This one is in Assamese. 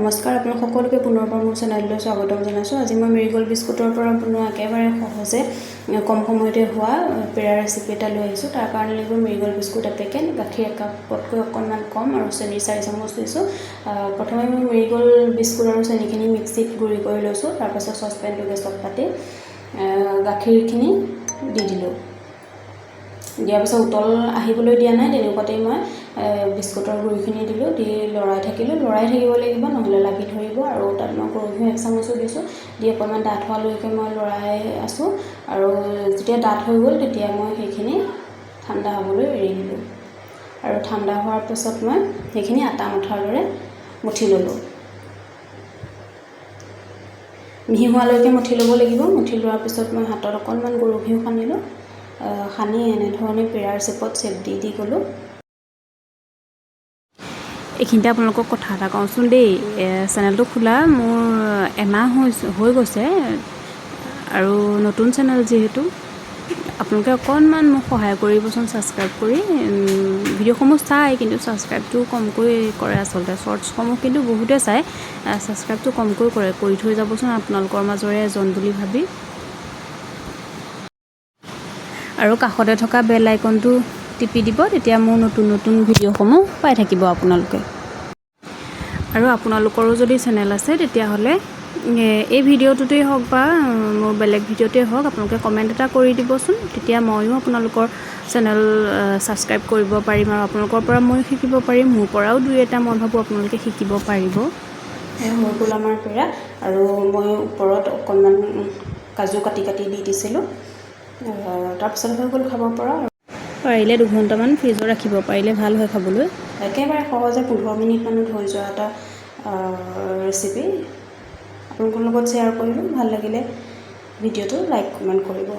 নমস্কাৰ, আপোনালোক সকলোকে পুনৰবাৰ মোৰ চেনেললৈ স্বাগতম জনাইছোঁ। আজি মই মেৰিগ'ল্ড বিস্কুটৰ পৰা বনোৱা একেবাৰে সহজে কম সময়তে হোৱা পেৰা ৰেচিপি এটা লৈ আহিছোঁ। তাৰ কাৰণে লাগিব মেৰিগ'ল্ড বিস্কুট এপেকেট, গাখীৰ একাপতকৈ অকণমান কম আৰু চেনি 4 চামুচ লৈছোঁ। প্ৰথমে মই মেৰিগ'ল্ড বিস্কুট আৰু চেনিখিনি মিক্সিত গুড়ি কৰি লৈছোঁ। তাৰপাছত চচপেনটো গেছত পাতি গাখীৰখিনি দি দিলোঁ। দিয়াৰ পিছত উতল আহিবলৈ দিয়া নাই, তেনেকুৱাতেই মই বিস্কুটৰ গুড়িখিনি দিলোঁ, দি লৰাই থাকিব লাগিব, নহ'লে লাগি ধৰিব। আৰু তাত মই গৰু ঘিউ 1 চামুচো দিছোঁ, দি অকণমান ডাঠ হোৱালৈকে মই লৰাই আছোঁ। আৰু যেতিয়া ডাঠ হৈ গ'ল তেতিয়া মই সেইখিনি ঠাণ্ডা হ'বলৈ এৰি দিলোঁ। আৰু ঠাণ্ডা হোৱাৰ পাছত মই সেইখিনি আটা মঠাৰ দৰে মঠি ল'লোঁ। মিহি হোৱালৈকে মঠি ল'ব লাগিব। মঠি লোৱাৰ পিছত মই হাতত অকণমান গৰু ঘিউ সানিলোঁ, সানি এনেধৰণে পেৰাৰ চেপত চেপ দি গ'লোঁ। এইখিনিতে আপোনালোকক কথা এটা কওঁচোন দেই, চেনেলটো খোলা মোৰ এমাহ হৈ গৈছে আৰু নতুন চেনেল যিহেতু আপোনালোকে অকণমান মোক সহায় কৰিবচোন ছাবস্ক্ৰাইব কৰি। ভিডিঅ'সমূহ চাই কিন্তু ছাবস্ক্ৰাইবটো কমকৈ কৰে আচলতে। শ্বৰ্টছসমূহ কিন্তু বহুতে চায়, ছাবস্ক্ৰাইবটো কমকৈ কৰে। কৰি থৈ যাবচোন আপোনালোকৰ মাজৰে এজন বুলি ভাবি। আৰু কাষতে থকা বেল আইকনটো টিপি দিব, তেতিয়া মোৰ নতুন ভিডিঅ'সমূহ পাই থাকিব আপোনালোকে। আৰু আপোনালোকৰো যদি চেনেল আছে তেতিয়াহ'লে এই ভিডিঅ'টোতেই হওক বা মোৰ বেলেগ ভিডিঅ'তেই হওক আপোনালোকে কমেণ্ট এটা কৰি দিবচোন। তেতিয়া ময়ো আপোনালোকৰ চেনেল ছাবস্ক্ৰাইব কৰিব পাৰিম আৰু আপোনালোকৰ পৰা ময়ো শিকিব পাৰিম। মোৰ পৰাও 2-এটা মই ভাবোঁ আপোনালোকে শিকিব পাৰিব। হৈ গ'ল আমাৰ পেৰা, আৰু মই ওপৰত অকণমান কাজু কাটি দি দিছিলোঁ। তাৰপিছত হৈ গ'ল খাব পৰা। পাৰিলে 2 ঘণ্টামান ফ্ৰিজত ৰাখিব পাৰিলে ভাল হয় খাবলৈ। একেবাৰে সহজে 15 মিনিটমানত হৈ যোৱা এটা ৰেচিপি আপোনালোকৰ লগত শ্বেয়াৰ কৰিলোঁ। ভাল লাগিলে ভিডিঅ'টো লাইক কমেণ্ট কৰিব।